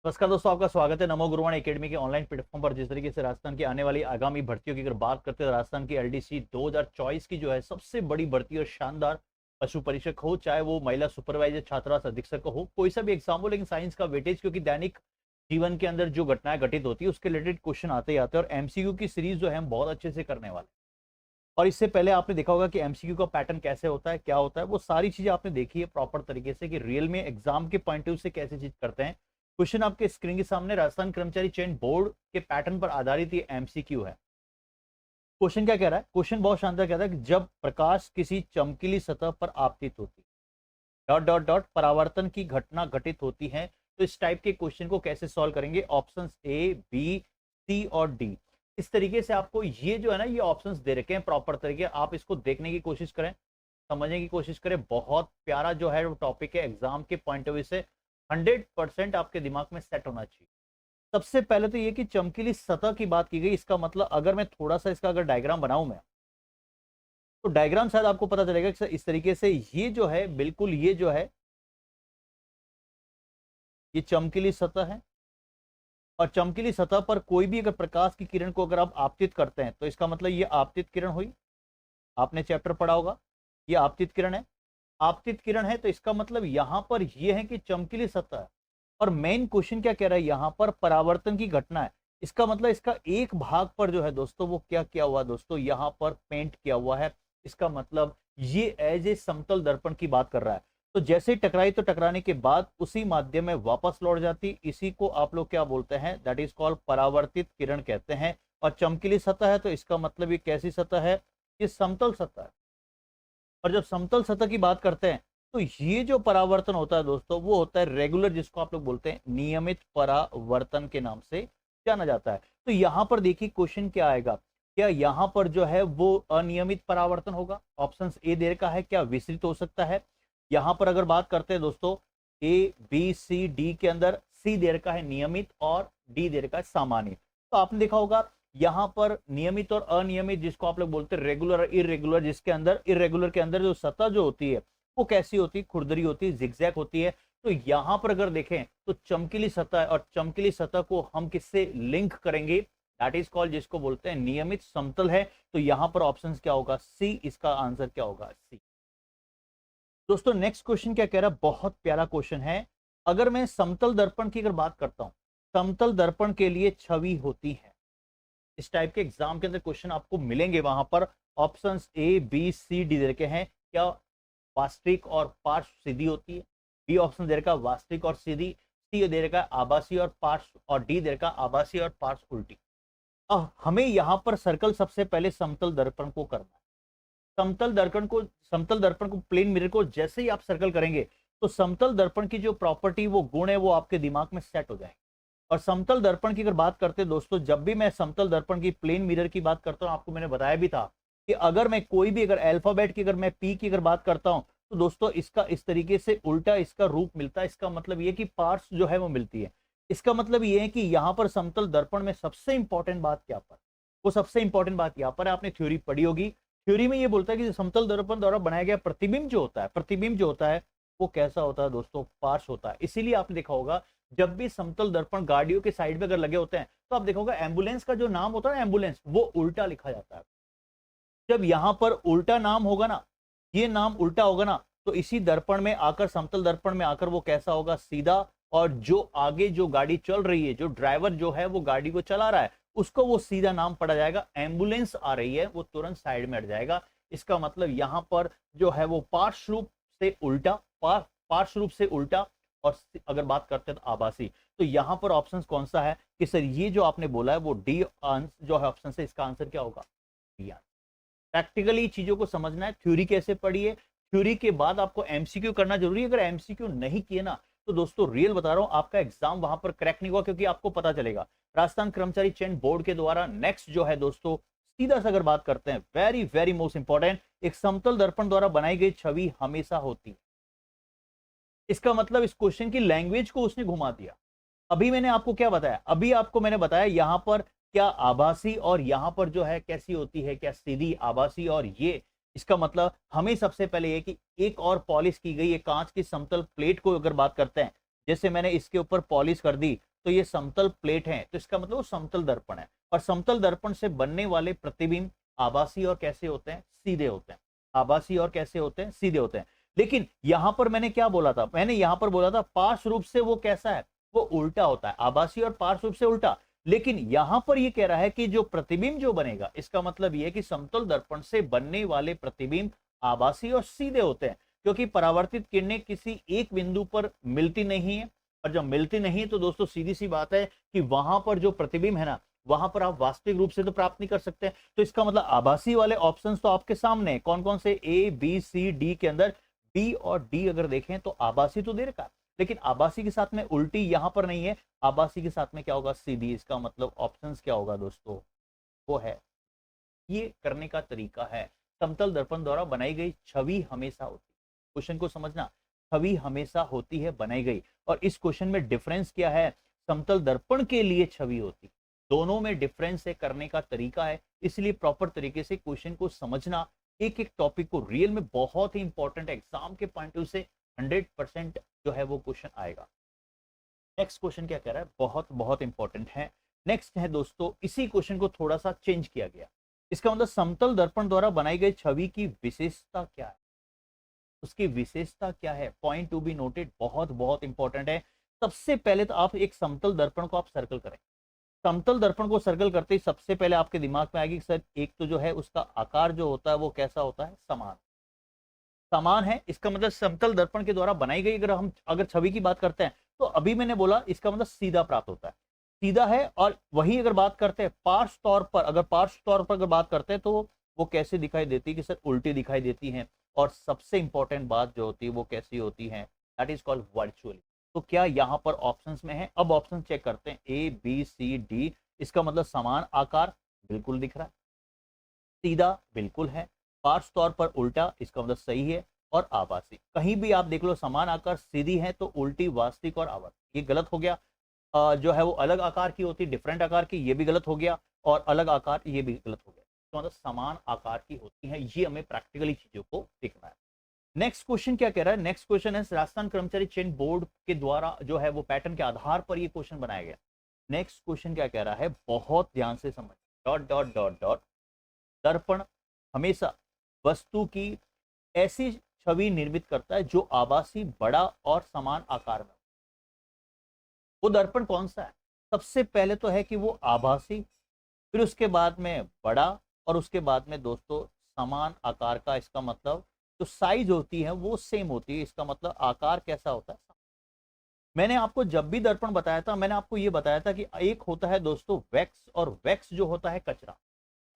नमस्कार दोस्तों, आपका स्वागत है नमो गुरुवाणी एकेडमी के ऑनलाइन प्लेटफॉर्म पर। जिस तरीके से राजस्थान की आने वाली आगामी भर्तियों की अगर बात करते हैं, राजस्थान की एलडीसी 2024 की जो है सबसे बड़ी भर्ती और शानदार पशु परीक्षक हो, चाहे वो महिला सुपरवाइजर, छात्रावास अधीक्षक हो, कोई सा भी एग्जाम हो, लेकिन साइंस का वेटेज, क्योंकि दैनिक जीवन के अंदर जो घटनाएं घटित होती है उसके रिलेटेड क्वेश्चन आते ही आते हैं। और एमसीक्यू की सीरीज जो है हम बहुत अच्छे से करने वाले हैं। और इससे पहले आपने देखा होगा कि एमसीक्यू का पैटर्न कैसे होता है, क्या होता है, वो सारी चीजें आपने देखी है प्रॉपर तरीके से कि रियल में एग्जाम के पॉइंट ऑफ व्यू से कैसे चीज करते हैं। क्वेश्चन आपके स्क्रीन के सामने राजस्थान कर्मचारी चयन बोर्ड के पैटर्न पर आधारित ये एमसीक्यू है। क्वेश्चन क्या कह रहा है? क्वेश्चन बहुत शानदार कहता है कि जब प्रकाश किसी चमकीली सतह पर आपतित होती, डॉट डॉट डॉट, परावर्तन की घटना घटित होती है, तो इस टाइप के क्वेश्चन को कैसे सॉल्व करेंगे? ऑप्शंस ए, बी, सी और डी। इस तरीके से आपको ये जो है ना, ये ऑप्शंस दे रखे हैं प्रॉपर तरीके, आप इसको देखने की कोशिश करें, समझने की कोशिश करें। बहुत प्यारा जो है वो टॉपिक है, एग्जाम के पॉइंट ऑफ व्यू से 100% आपके दिमाग में सेट होना चाहिए। सबसे पहले तो ये कि चमकीली सतह की बात की गई, इसका मतलब अगर मैं थोड़ा सा इसका अगर डायग्राम बनाऊं मैं, तो डायग्राम शायद आपको पता चलेगा कि इस तरीके से ये जो है, बिल्कुल ये जो है, ये चमकीली सतह है। और चमकीली सतह पर कोई भी अगर प्रकाश की किरण को अगर आप आपतित करते हैं, तो इसका मतलब ये आपतित किरण हुई। आपने चैप्टर पढ़ा होगा, ये आपतित किरण है। आपतित किरण है तो इसका मतलब यहां पर ये है कि चमकीली सतह है। और मेन क्वेश्चन क्या कह रहा है, यहां पर परावर्तन की घटना है। इसका मतलब इसका एक भाग पर जो है दोस्तों, वो क्या किया हुआ दोस्तों, यहां पर पेंट किया हुआ है। इसका मतलब ये एज ए समतल दर्पण की बात कर रहा है। तो जैसे ही टकराई तो टकराने के बाद उसी माध्यम में वापस लौट जाती, इसी को आप लोग क्या बोलते हैं, दैट इज कॉल्ड परावर्तित किरण कहते हैं। और चमकीली सतह है तो इसका मतलब ये कैसी सतह है, ये समतल सतह है। और जब समतल सतह की बात करते हैं, तो ये जो परावर्तन होता है दोस्तों, वो होता है रेगुलर, जिसको आप लोग बोलते हैं नियमित परावर्तन के नाम से जाना जाता है। तो यहां पर देखिए क्वेश्चन क्या आएगा, क्या यहां पर जो है वो अनियमित परावर्तन होगा? ऑप्शन ए दे रखा है, क्या विस्तृत हो सकता है? यहां पर अगर बात करते हैं दोस्तों, ए बी सी डी के अंदर सी दे रखा है नियमित और डी दे रखा है सामान्य। तो आपने देखा होगा यहां पर नियमित और अनियमित, जिसको आप लोग बोलते हैं रेगुलर और इरेगुलर, जिसके अंदर इरेगुलर के अंदर जो सतह जो होती है वो कैसी होती है, खुरदरी होती है, जिगजैग होती है। तो यहां पर अगर देखें तो चमकीली सतह है, और चमकीली सतह को हम किससे लिंक करेंगे, दैट इज कॉल्ड, जिसको बोलते हैं नियमित समतल है। तो यहां पर ऑप्शन क्या होगा, सी, इसका आंसर क्या होगा, सी। दोस्तों नेक्स्ट क्वेश्चन क्या कह रहा है, बहुत प्यारा क्वेश्चन है। अगर मैं समतल दर्पण की अगर बात करता हूं, समतल दर्पण के लिए छवि होती है। इस टाइप के एग्जाम के अंदर क्वेश्चन आपको मिलेंगे, वहां पर options A B C D दे रखे हैं। क्या वास्तविक और पार्श्व सीधी होती है? बी ऑप्शन दे रखा वास्तविक और सीधी, सी दे रखा आभासी और पार्श्व, और डी दे रखा आभासी और पार्श्व उल्टी। अब हमें यहां पर सर्कल सबसे पहले समतल दर्पण को करना है। समतल दर्पण को प्लेन मिरर को जैसे ही आप सर्कल करेंगे, तो समतल दर्पण की जो प्रॉपर्टी, वो गुण है, वो आपके दिमाग में सेट हो जाएंगे। और समतल दर्पण की अगर बात करते हैं दोस्तों, जब भी मैं समतल दर्पण की प्लेन मिरर की बात करता हूं, आपको मैंने बताया भी था कि अगर मैं कोई भी अगर अल्फाबेट की, अगर मैं पी की अगर बात करता हूं, तो दोस्तों इसका इस तरीके से उल्टा इसका रूप मिलता है। इसका मतलब ये कि पार्ट्स जो है वो मिलती है। इसका मतलब ये है कि यहां पर समतल दर्पण में सबसे इंपॉर्टेंट बात क्या पर, वो सबसे इंपॉर्टेंट बात यहां पर है, आपने थ्योरी पढ़ी होगी। थ्योरी में ये बोलता है कि समतल दर्पण द्वारा बनाया गया प्रतिबिंब जो होता है, प्रतिबिंब जो होता है वो कैसा होता है दोस्तों, पार्श्व होता है। इसीलिए आपने देखा होगा जब भी समतल दर्पण गाड़ियों के साइड में अगर लगे होते हैं, तो आप देखोगे एम्बुलेंस का जो नाम होता है ना, एम्बुलेंस, वो उल्टा लिखा जाता है। जब यहां पर उल्टा नाम होगा ना, ये नाम उल्टा होगा ना, तो इसी दर्पण में आकर, समतल दर्पण में आकर वो कैसा होगा, सीधा। और जो आगे जो गाड़ी चल रही है, जो ड्राइवर जो है वो गाड़ी को चला रहा है, उसको वो सीधा नाम पड़ा जाएगा। एम्बुलेंस आ रही है, वो तुरंत साइड में हट जाएगा। इसका मतलब यहां पर जो है वो पार्श्व रूप से उल्टा, पार्श्व रूप से उल्टा। और अगर बात करते हैं तो आभासी। तो यहां पर ऑप्शन कौन सा है कि सर ये जो आपने बोला है वो डी जो है ऑप्शन से, इसका आंसर क्या होगा, डी। प्रैक्टिकली चीजों को समझना है, थ्योरी कैसे पढ़ी है, थ्योरी के बाद आपको एमसीक्यू करना जरूरी है। अगर एमसीक्यू नहीं किए ना, तो दोस्तों रियल बता रहा हूं, आपका एग्जाम वहां पर क्रैक नहीं हुआ, क्योंकि आपको पता चलेगा राजस्थान कर्मचारी चयन बोर्ड के द्वारा नेक्स्ट जो है दोस्तों, सीधा सा अगर बात करते हैं, वेरी वेरी मोस्ट इंपॉर्टेंट, एक समतल दर्पण द्वारा बनाई गई छवि हमेशा होती है। इसका मतलब इस क्वेश्चन की लैंग्वेज को उसने घुमा दिया। अभी मैंने आपको क्या बताया, अभी आपको मैंने बताया यहां पर क्या आभासी, और यहां पर जो है कैसी होती है, क्या सीधी, आभासी और ये। इसका मतलब हमें सबसे पहले ये कि एक और पॉलिश की गई एक कांच की समतल प्लेट को अगर बात करते हैं, जैसे मैंने इसके ऊपर पॉलिश कर दी, तो ये समतल प्लेट है, तो इसका मतलब वो समतल दर्पण है। और समतल दर्पण से बनने वाले प्रतिबिंब आभासी और कैसे होते हैं, सीधे होते हैं। आभासी और कैसे होते हैं, सीधे होते हैं। लेकिन यहां पर मैंने क्या बोला था, मैंने यहां पर बोला था पार्श्व रूप से वो कैसा है, वो उल्टा होता है, आभासी और पार्श्व रूप से उल्टा। लेकिन यहां पर ये कह रहा है कि जो प्रतिबिंब जो बनेगा, इसका मतलब ये है कि समतल दर्पण से बनने वाले प्रतिबिंब आभासी और सीधे होते हैं, क्योंकि परावर्तित किरणें किसी एक बिंदु पर मिलती नहीं है। और जब मिलती नहीं है तो दोस्तों सीधी सी बात है कि वहां पर जो प्रतिबिंब है ना, वहां पर आप वास्तविक रूप से तो प्राप्त नहीं कर सकते। तो इसका मतलब आभासी वाले ऑप्शंस तो आपके सामने है, कौन कौन से, ए बी सी डी के अंदर बी और डी अगर देखें तो आभासी तो दे रखा, लेकिन आभासी के साथ में उल्टी यहां पर नहीं है, आभासी के साथ में क्या होगा, सीधी। इसका मतलब ऑप्शंस क्या होगा दोस्तों, वो है, ये करने का तरीका है। समतल दर्पण द्वारा बनाई गई छवि हमेशा होती है, क्वेश्चन को समझना, छवि हमेशा होती है बनाई गई। और इस क्वेश्चन में डिफरेंस क्या है, समतल दर्पण के लिए छवि होती है, दोनों में डिफरेंस है, करने का तरीका है। इसलिए प्रॉपर तरीके से क्वेश्चन को समझना, एक एक टॉपिक को रियल में बहुत ही इंपॉर्टेंट है, एग्जाम के पॉइंट ऑफ व्यू से 100% जो है वो क्वेश्चन आएगा। नेक्स्ट क्वेश्चन क्या कह रहा है, बहुत बहुत इंपॉर्टेंट है। नेक्स्ट है दोस्तों, इसी क्वेश्चन को थोड़ा सा चेंज किया गया। इसका मतलब समतल दर्पण द्वारा बनाई गई छवि की विशेषता क्या है, उसकी विशेषता क्या है, पॉइंट टू बी नोटेड, बहुत बहुत इंपॉर्टेंट है। सबसे पहले तो आप एक समतल दर्पण को आप सर्कल करें। समतल दर्पण को सर्कल करते ही सबसे पहले आपके दिमाग में आएगी सर, एक तो जो है उसका आकार जो होता है वो कैसा होता है, समान, समान है। इसका मतलब समतल दर्पण के द्वारा बनाई गई अगर छवि की बात करते हैं तो अभी मैंने बोला इसका मतलब सीधा प्राप्त होता है, सीधा है। और वही अगर बात करते हैं पार्श्व तौर पर, अगर पार्श्व तौर पर अगर बात करते हैं तो वो कैसे दिखाई देती है कि सर उल्टी दिखाई देती है। और सबसे इंपॉर्टेंट बात जो होती है वो कैसी होती है, दैट इज कॉल्ड वर्चुअली। तो क्या यहां पर ऑप्शंस में है, अब ऑप्शन चेक करते हैं, ए बी सी डी। इसका मतलब समान आकार बिल्कुल दिख रहा है, सीधा बिल्कुल है, पार्श्व तौर पर उल्टा, इसका मतलब सही है। और आभासी, कहीं भी आप देख लो समान आकार सीधी है तो उल्टी, वास्तविक और आभासी, ये गलत हो गया। जो है वो अलग आकार की होती है, डिफरेंट आकार की, ये भी गलत हो गया। और अलग आकार, ये भी गलत हो गया। तो मतलब समान आकार की होती है, ये हमें प्रैक्टिकली चीजों को देखना है। नेक्स्ट क्वेश्चन क्या कह रहा है, नेक्स्ट क्वेश्चन है राजस्थान कर्मचारी चयन बोर्ड के द्वारा जो है वो पैटर्न के आधार पर ये क्वेश्चन बनाया गया। नेक्स्ट क्वेश्चन क्या कह रहा है, बहुत ध्यान से समझ, डॉट डॉट डॉट डॉट, दर्पण हमेशा वस्तु की ऐसी छवि निर्मित करता है जो आभासी, बड़ा और समान आकार में। वो दर्पण कौन सा है, सबसे पहले तो है कि वो आभासी, फिर उसके बाद में बड़ा, और उसके बाद में दोस्तों समान आकार का। इसका मतलब जो साइज होती है वो सेम होती है, इसका मतलब आकार कैसा होता है। मैंने आपको जब भी दर्पण बताया था, मैंने आपको ये बताया था कि एक होता है दोस्तों वैक्स, और वैक्स जो होता है कचरा।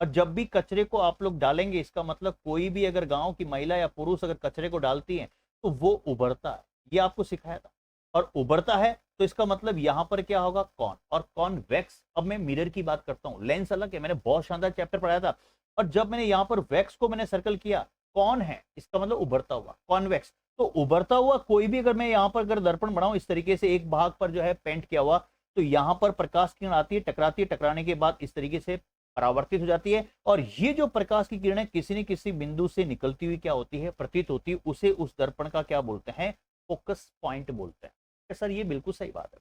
और जब भी कचरे को आप लोग डालेंगे, इसका मतलब कोई भी अगर गांव की महिला या पुरुष अगर कचरे को डालती है तो वो उभरता है, ये आपको सिखाया था। और उभरता है तो इसका मतलब यहां पर क्या होगा, कौन, और कॉन्वेक्स। अब मैं मिरर की बात करता हूं, लेंस अलग है, मैंने बहुत शानदार चैप्टर पढ़ाया था। और जब मैंने यहाँ पर वैक्स को मैंने सर्कल किया, कौन है, इसका मतलब उभरता हुआ, कॉन्वेक्स। तो उभरता हुआ कोई भी, अगर मैं यहाँ पर अगर दर्पण बनाऊं इस तरीके से, एक भाग पर जो है पेंट किया हुआ, तो यहाँ पर प्रकाश किरण आती है, टकराती है, टकराने के बाद इस तरीके से परावर्तित हो जाती है। और ये जो प्रकाश की किरणें किसी न किसी बिंदु से निकलती हुई क्या होती है, प्रतीत होती है, उसे उस दर्पण का क्या बोलते हैं, फोकस पॉइंट बोलते हैं। सर ये बिल्कुल सही बात है।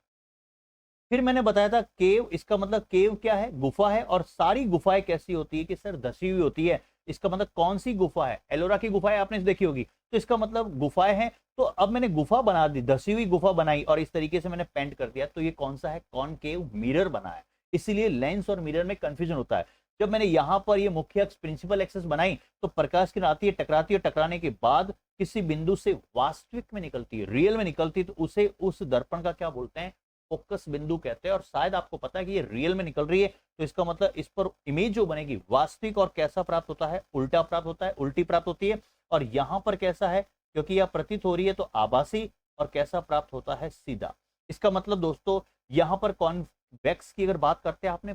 फिर मैंने बताया था केव, इसका मतलब केव क्या है, गुफा है। और सारी गुफाएं कैसी होती है कि सर धसी हुई होती है। इसका मतलब कौन सी गुफा है, एलोरा की गुफाएं आपने देखी होगी, तो इसका मतलब गुफाएं हैं। तो अब मैंने गुफा बना दी, धसी हुई गुफा बनाई, और इस तरीके से मैंने पेंट कर दिया, तो ये कौन सा है, कॉनकेव मिरर बना है। इसीलिए लेंस और मिरर में कंफ्यूजन होता है। जब मैंने यहां पर ये मुख्य अक्ष, प्रिंसिपल एक्सिस बनाई, तो प्रकाश किरण आती है, टकराती है, टकराने के बाद किसी बिंदु से वास्तविक में निकलती है, रियल में निकलती है, तो उसे उस दर्पण का क्या बोलते हैं, फोकस बिंदु कहते हैं। और शायद आपको पता है कि ये रियल में निकल रही है, तो इसका मतलब इस पर इमेज जो बनेगी वास्तविक, और कैसा प्राप्त होता है, उल्टा प्राप्त होता है, उल्टी प्राप्त होती है। और यहां पर कैसा है, क्योंकि यह प्रतीत हो रही है, तो आभासी, और कैसा प्राप्त होता है, सीधा। इसका मतलब दोस्तों यहां पर कॉन्वेक्स की अगर बात करते हैं, आपने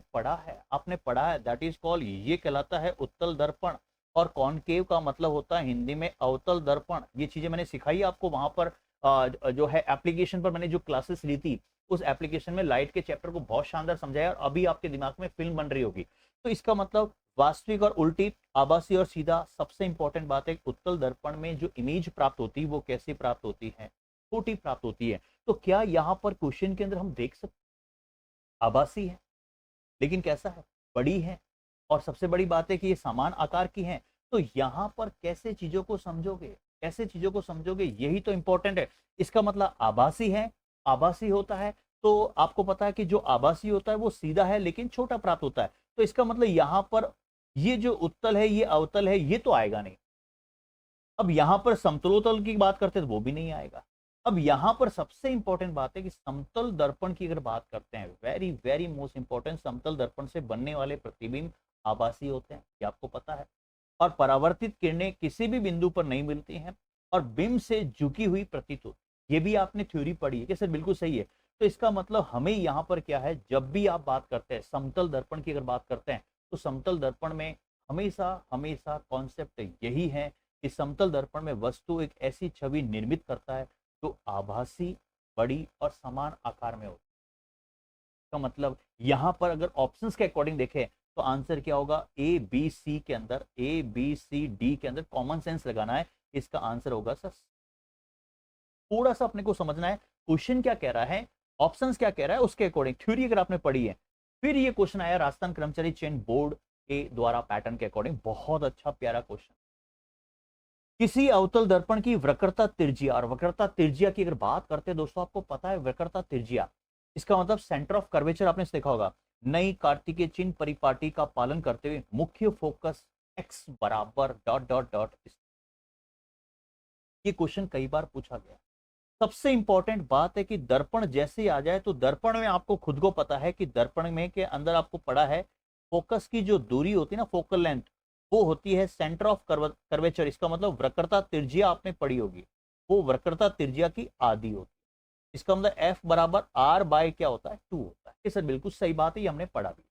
पढ़ा है, दैट इज कॉल्ड, ये कहलाता है उत्तल दर्पण। और कॉनकेव का मतलब होता है हिंदी में अवतल दर्पण। ये चीजें मैंने सिखाई आपको वहां पर, जो है एप्लीकेशन पर मैंने जो क्लासेस ली थी, उस एप्लीकेशन में लाइट के चैप्टर को बहुत शानदार समझाया, और अभी आपके दिमाग में फिल्म बन रही होगी। तो इसका मतलब वास्तविक और उल्टी, आभासी और सीधा। सबसे इंपॉर्टेंट बात है, उत्तल दर्पण में जो इमेज प्राप्त होती है वो कैसे प्राप्त होती है, छोटी प्राप्त होती है। तो क्या यहाँ पर क्वेश्चन के अंदर हम देख सकते आभासी है, लेकिन कैसा है, बड़ी है, और सबसे बड़ी बात है कि ये समान आकार की है। तो यहाँ पर कैसे चीजों को समझोगे, कैसे चीजों को समझोगे, यही तो इंपॉर्टेंट है। इसका मतलब आभासी है, आभासी होता है तो आपको पता है कि जो आभासी होता है वो सीधा है लेकिन छोटा प्राप्त होता है। तो इसका मतलब यहाँ पर ये जो उत्तल है, ये अवतल है, ये तो आएगा नहीं। अब यहां पर समतलोतल की बात करते हैं तो वो भी नहीं आएगा। अब यहां पर सबसे इंपॉर्टेंट बात है कि समतल दर्पण की अगर बात करते हैं, वेरी वेरी मोस्ट इंपॉर्टेंट, समतल दर्पण से बनने वाले प्रतिबिंब आभासी होते हैं, ये आपको पता है। और परावर्तित किरणें किसी भी बिंदु पर नहीं मिलती हैं और बिंब से झुकी हुई प्रतीत होती, ये भी आपने थ्योरी पढ़ी है कि सर बिल्कुल सही है। तो इसका मतलब हमें यहाँ पर क्या है, जब भी आप बात करते हैं समतल दर्पण की अगर बात करते हैं तो समतल दर्पण में हमेशा हमेशा कॉन्सेप्ट यही है कि समतल दर्पण में वस्तु एक ऐसी छवि निर्मित करता है जो आभासी, बड़ी और समान आकार में होती है। तो मतलब यहां पर अगर ऑप्शंस के अकॉर्डिंग देखें तो आंसर क्या होगा, ए बी सी के अंदर, ए बी सी डी के अंदर कॉमन सेंस लगाना है, इसका आंसर होगा सर। थोड़ा सा अपने को समझना है क्वेश्चन क्या कह रहा है, ऑप्शंस क्या कह रहा है, उसके अकॉर्डिंग थ्योरी अगर आपने पढ़ी है। फिर ये क्वेश्चन आया राजस्थान कर्मचारी चयन बोर्ड के द्वारा पैटर्न के अकॉर्डिंग, बहुत अच्छा प्यारा क्वेश्चन। किसी अवतल दर्पण की वक्रता त्रिज्या, और वक्रता त्रिज्या की अगर बात करते हैं दोस्तों, आपको पता है वक्रता त्रिज्या इसका मतलब सेंटर ऑफ कर्वेचर आपने देखा होगा। नई कार्तिकेय चिन्ह परिपाटी का पालन करते हुए मुख्य फोकस x बराबर डॉट डॉट डॉट। ये क्वेश्चन कई बार पूछा गया। सबसे इंपॉर्टेंट बात है कि दर्पण जैसे ही आ जाए तो दर्पण में आपको खुद को पता है कि दर्पण में के अंदर आपको पड़ा है फोकस की जो दूरी होती है ना, फोकल लेंथ, वो होती है सेंटर ऑफ कर्वेचर। इसका मतलब वक्रता त्रिज्या आपने पढ़ी होगी, वो वक्रता त्रिज्या की आधी होती है। इसका मतलब एफ बराबर आर बाय क्या होता है, 2 होता है। ये सर बिल्कुल सही बात है, ये हमने पढ़ा भी।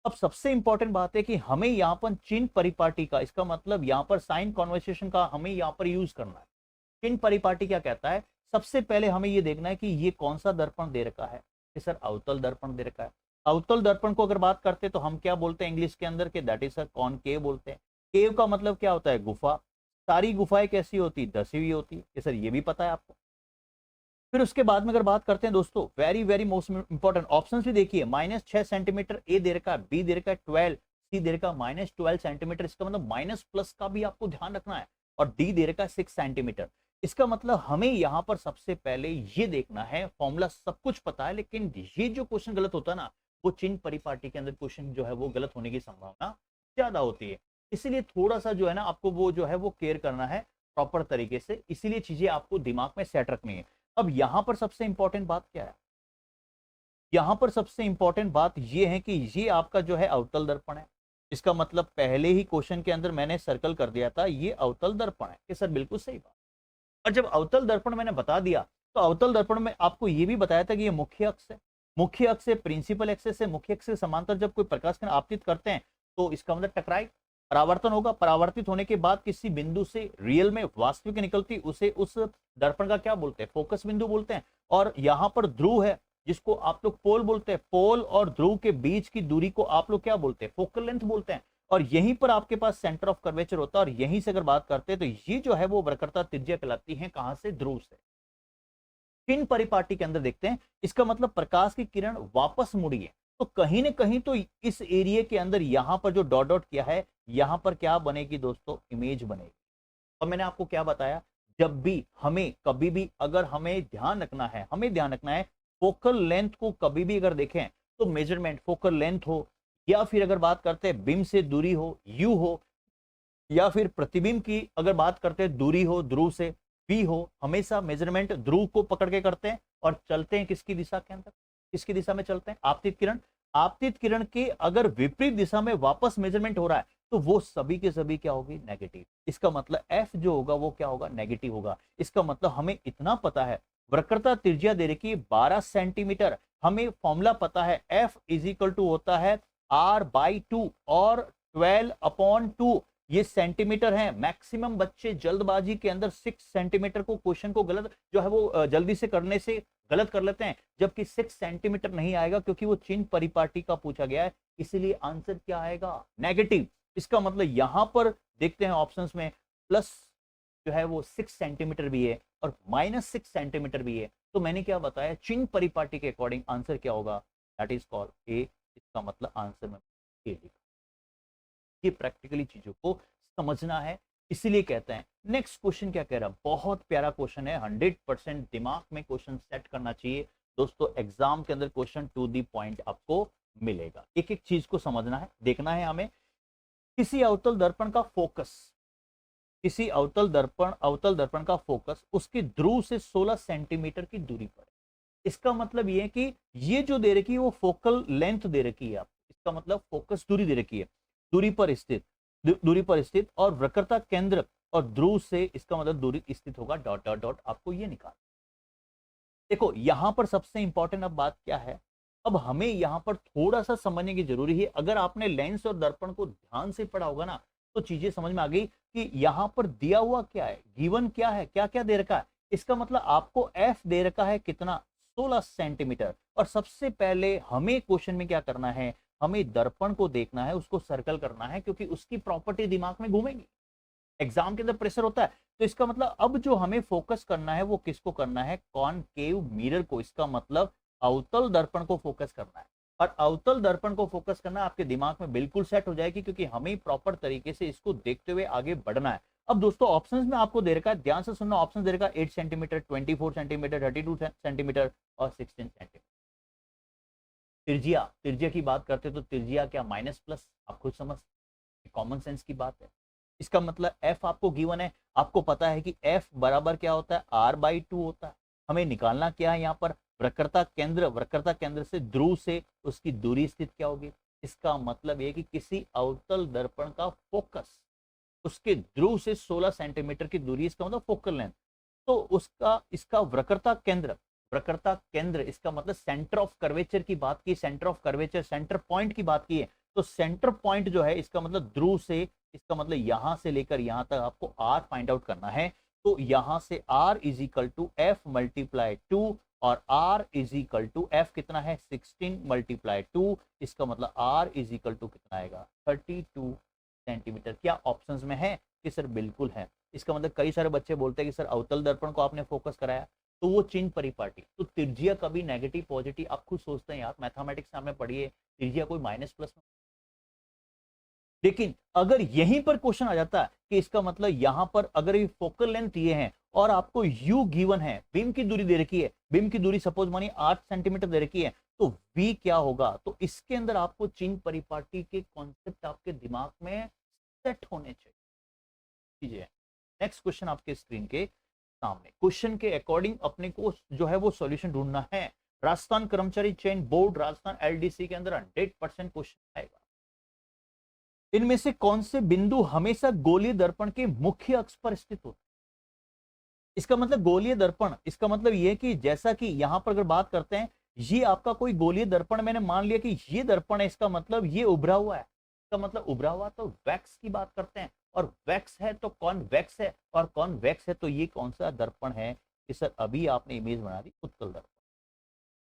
अब सबसे इंपॉर्टेंट बात है कि हमें यहाँ पर चिन्ह परिपाटी का, इसका मतलब यहाँ पर साइन कॉन्वर्सेशन का हमें यहाँ पर यूज करना है। चिन्ह परिपाटी क्या कहता है, सबसे पहले हमें ये देखना है कि ये कौन सा दर्पण दे रखा है, कि सर अवतल दर्पण दे रखा है। अवतल दर्पण को अगर बात करते हैं तो हम क्या बोलते हैं इंग्लिश के अंदर के, दैट इज सर कॉनकेव बोलते हैं। केव का मतलब क्या होता है, गुफा। सारी गुफाएं कैसी होती, धसी हुई होती है, सर ये भी पता है आपको। फिर उसके बाद में अगर बात करते हैं दोस्तों, very very most important, option भी देखिए, -6 सेंटीमीटर ए दे रखा है, बी दे रखा है 12, सी दे रखा है -12 सेंटीमीटर। इसका मतलब माइनस प्लस का भी आपको ध्यान रखना है, और डी दे रखा है 6 सेंटीमीटर। इसका मतलब हमें यहाँ पर सबसे पहले ये देखना है, फॉर्मूला सब कुछ पता है, लेकिन ये जो क्वेश्चन गलत होता है ना, वो चिन्ह परिपाटी के अंदर क्वेश्चन जो है वो गलत होने की संभावना ज्यादा होती है। इसीलिए थोड़ा सा जो है ना आपको वो जो है वो केयर करना है प्रॉपर तरीके से, इसीलिए चीजें आपको दिमाग में सेट रखनी है। अब यहां पर सबसे इंपॉर्टेंट बात क्या है, यहां पर सबसे इंपॉर्टेंट बात यह है कि ये आपका जो है अवतल दर्पण है। इसका मतलब पहले ही क्वेश्चन के अंदर मैंने सर्कल कर दिया था, ये अवतल दर्पण है, कि सर बिल्कुल सही बात। और जब अवतल दर्पण मैंने बता दिया तो अवतल दर्पण में आपको यह भी बताया था कि ये मुख्य अक्ष है, मुख्य अक्ष से प्रिंसिपल एक्सिस से मुख्य अक्ष से समांतर जब कोई प्रकाश किरण आपतित करते हैं तो इसका मतलब टकराई, परावर्तन होगा। परावर्तित होने के बाद किसी बिंदु से रियल में वास्तविक निकलती, उसे उस दर्पण का क्या बोलते हैं, फोकस बिंदु बोलते हैं। और यहाँ पर ध्रुव है जिसको आप लोग पोल बोलते हैं, पोल और ध्रुव के बीच की दूरी को आप लोग क्या बोलते हैं, फोकल लेंथ बोलते हैं। और यहीं पर आपके पास सेंटर ऑफ कर्वेचर होता है, और यहीं से अगर बात करते हैं तो ये जो है वो वक्रता त्रिज्या कहलाती है, कहां से, ध्रुव से। चिन्ह परिपाटी के अंदर देखते हैं, इसका मतलब प्रकाश की किरण वापस मुड़ी है, तो कहीं ना कहीं तो इस एरिया के अंदर यहां पर जो डॉट डॉट किया है, यहां पर क्या बनेगी दोस्तों, इमेज बनेगी। और मैंने आपको क्या बताया, जब भी हमें कभी भी अगर हमें ध्यान रखना है, हमें ध्यान रखना है फोकल लेंथ को कभी भी अगर देखें तो मेजरमेंट फोकल लेंथ हो, या फिर अगर बात करते हैं बिंब से दूरी हो, यू हो, या फिर प्रतिबिंब की अगर बात करते हैं दूरी हो, ध्रुव से बी हो, हमेशा मेजरमेंट ध्रुव को पकड़ के करते हैं और चलते हैं किसकी दिशा के अंदर, किसकी दिशा में चलते हैं, आपतित किरण। आपतित किरण के अगर विपरीत दिशा में वापस मेजरमेंट हो रहा है तो वो सभी के सभी क्या होगी, नेगेटिव। इसका मतलब एफ जो होगा वो क्या होगा, नेगेटिव होगा। इसका मतलब हमें इतना पता है, वक्रता त्रिज्या दे रखी 12 सेंटीमीटर, हमें फॉर्मूला पता है एफ इज इक्वल टू होता है r/2 और 12/2, ये सेंटीमीटर है। मैक्सिमम बच्चे जल्दबाजी के अंदर 6 सेंटीमीटर को क्वेश्चन को गलत जो है वो जल्दी से करने से गलत कर लेते हैं, जबकि 6 सेंटीमीटर नहीं आएगा क्योंकि वो चिन्ह परिपाटी का पूछा गया है, इसीलिए आंसर क्या आएगा, नेगेटिव। इसका मतलब यहां पर देखते हैं ऑप्शंस में प्लस जो है वो 6 सेंटीमीटर भी है और -6 सेंटीमीटर भी है। तो मैंने क्या बताया, चिन्ह परिपाटी के अकॉर्डिंग आंसर क्या होगा, दैट इज कॉल्ड ए। इसका मतलब आंसर में ए लिखा। ये प्रैक्टिकली चीजों को समझना है, इसलिए कहते हैं। नेक्स्ट क्वेश्चन क्या कह रहा है, बहुत प्यारा क्वेश्चन है, 100% दिमाग में क्वेश्चन सेट करना चाहिए दोस्तों। एग्जाम के अंदर क्वेश्चन टू दी पॉइंट आपको मिलेगा। एक एक चीज को समझना है, देखना है हमें। किसी अवतल दर्पण का फोकस, किसी अवतल दर्पण का फोकस उसकी ध्रुव से 16 सेंटीमीटर की दूरी पर है। इसका मतलब ये है कि ये जो दे रखी है वो फोकल लेंथ दे रखी है आपको। इसका मतलब फोकस दूरी दे रखी है, दूरी पर स्थित और वक्रता केंद्र और ध्रुव से, इसका मतलब दूरी स्थित होगा डॉट डॉट डॉट। आपको ये निकाल, देखो यहां पर सबसे इंपॉर्टेंट अब बात क्या है, अब हमें यहां पर थोड़ा सा समझने की जरूरी है। अगर आपने लेंस और दर्पण को ध्यान से पढ़ा होगा ना तो चीजें समझ में आ गई कि यहां पर दिया हुआ क्या है, गिवन क्या है, क्या क्या दे रखा है। इसका मतलब आपको एफ दे रखा है कितना, 16 सेंटीमीटर। और सबसे पहले हमें क्वेश्चन में क्या करना है, हमें दर्पण को देखना है, उसको सर्कल करना है, क्योंकि उसकी प्रॉपर्टी दिमाग में घूमेगी। एग्जाम के अंदर प्रेशर होता है, तो इसका मतलब अब जो हमें फोकस करना है वो किसको करना है, कॉनकेव मिरर को। इसका मतलब अवतल दर्पण को फोकस करना है। और अवतल दर्पण को फोकस करना आपके दिमाग में बिल्कुल सेट हो जाएगी, क्योंकि हमें प्रॉपर तरीके से इसको देखते हुए आगे बढ़ना है। अब दोस्तों ऑप्शंस में आपको दे रखा है, ध्यान से सुनना, ऑप्शन दे रखा है 8 सेंटीमीटर, 24 सेंटीमीटर, 32 सेंटीमीटर और 16 सेंटीमीटर। त्रिज्या की बात करते तो त्रिज्या क्या, माइनस प्लस, आप खुद समझ, कॉमन सेंस की बात है। इसका मतलब एफ आपको गिवन है, आपको पता है कि एफ बराबर क्या होता है, r/2 होता है। हमें निकालना क्या है यहाँ पर, वक्रता केंद्र से ध्रुव से उसकी दूरी स्थित क्या होगी। इसका मतलब यह कि किसी अवतल दर्पण का फोकस उसके ध्रुव से 16 सेंटीमीटर की दूरी, इसका मतलब फोकल लेंथ। तो उसका इसका वक्रता केंद्र इसका मतलब सेंटर ऑफ कर्वेचर की बात की, centre of curvature, centre point की बात की है। तो सेंटर पॉइंट जो है इसका मतलब ध्रुव से, इसका मतलब यहां से लेकर यहां तक आपको आर फाइंड आउट करना है। तो यहां से r is equal to F multiply 2 और r is equal to F कितना है 16 मल्टीप्लाई 2। इसका मतलब r इज इक्वल टू कितना आएगा 32 सेंटीमीटर। क्या ऑप्शंस में है कि सर बिल्कुल है। इसका मतलब कई सारे बच्चे बोलते हैं कि सर अवतल दर्पण को आपने फोकस कराया तो वो चिन्ह परिपाटी, तो त्रिज्या कभी नेगेटिव पॉजिटिव आप खुद सोचते हैं यार, मैथमेटिक्स में पढ़िए त्रिज्या कोई माइनस प्लस में। लेकिन अगर यहीं पर क्वेश्चन आ जाता है कि इसका मतलब यहां पर अगर ये फोकल लेंथ ये है और आपको u गिवन है, बीम की दूरी दे रखी है, बीम की दूरी सपोज मानिए 8 सेंटीमीटर दे रखी है, तो v क्या होगा। तो इसके अंदर आपको चिन्ह परिपाटी के कॉन्सेप्ट आपके दिमाग में सेट होने चाहिए। नेक्स्ट क्वेश्चन आपके स्क्रीन के सामने, क्वेश्चन के अकॉर्डिंग अपने को जो है वो सॉल्यूशन ढूंढना है। राजस्थान कर्मचारी चयन बोर्ड राजस्थान एलडीसी के अंदर 100% क्वेश्चन आएगा। इनमें से कौन से बिंदु हमेशा गोलीय दर्पण के मुख्य अक्ष पर स्थित होते हैं। इसका मतलब गोलीय दर्पण, इसका मतलब यह कि जैसा कि यहां पर अगर बात करते हैं, ये आपका कोई गोलीय दर्पण, मैंने मान लिया कि ये दर्पण है, इसका मतलब ये उभरा हुआ है। इसका मतलब उभरा हुआ तो वैक्स की बात करते हैं, और वैक्स है तो कॉन्वेक्स है, और कॉन्वेक्स है तो ये कौन सा दर्पण है कि सर अभी आपने इमेज बना दी उत्तल दर्पण।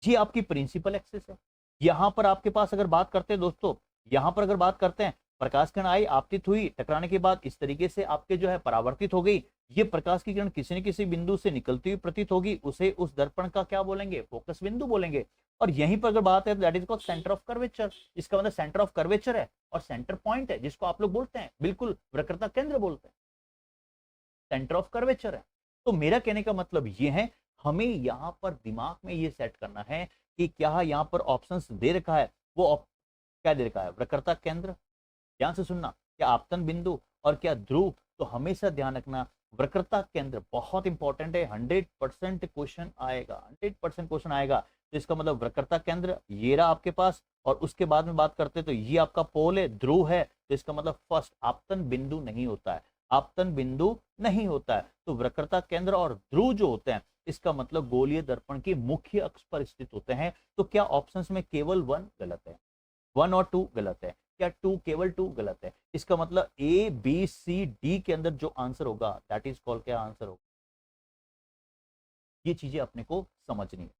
ये आपकी प्रिंसिपल एक्सिस है। यहां पर आपके पास अगर बात करते हैं दोस्तों, यहां पर अगर बात करते हैं, प्रकाश किरण आई, आपतित हुई, टकराने के बाद इस तरीके से आपके जो है परावर्तित हो गई। ये प्रकाश की किरण किसी न किसी बिंदु से निकलती हुई प्रतीत होगी, उसे उस दर्पण का क्या बोलेंगे, फोकस बिंदु बोलेंगे। और यहीं पर अगर बात है तो that is called centre of curvature. इसका मतलब सेंटर ऑफ कर्वेचर है और सेंटर पॉइंट है, जिसको आप लोग बोलते हैं बिल्कुल वक्रता केंद्र बोलते हैं, सेंटर ऑफ कर्वेचर है। तो मेरा कहने का मतलब ये है, हमें यहाँ पर दिमाग में ये सेट करना है कि क्या यहाँ पर ऑप्शंस दे रखा है, वो क्या दे रखा है, वक्रता केंद्र, ध्यान से सुनना, क्या आपतन बिंदु और क्या ध्रुव। तो हमेशा ध्यान रखना वक्रता केंद्र बहुत इंपॉर्टेंट है, 100% क्वेश्चन आएगा, 100% क्वेश्चन आएगा। तो इसका मतलब वक्रता केंद्र ये रहा आपके पास, और उसके बाद में बात करते तो ये आपका पोल है, ध्रुव है। तो इसका मतलब फर्स्ट आपतन बिंदु नहीं होता है, आपतन बिंदु नहीं होता है। तो वक्रता केंद्र और ध्रुव जो होते हैं, इसका मतलब गोलीय दर्पण के मुख्य अक्ष पर स्थित होते हैं। तो क्या ऑप्शंस में केवल 1 गलत है, 1 और 2 गलत है, क्या 2 केवल 2 गलत है। इसका मतलब ए बी सी डी के अंदर जो आंसर होगा दैट इज कॉल्ड क्या आंसर होगा। ये चीजें अपने को समझनी है।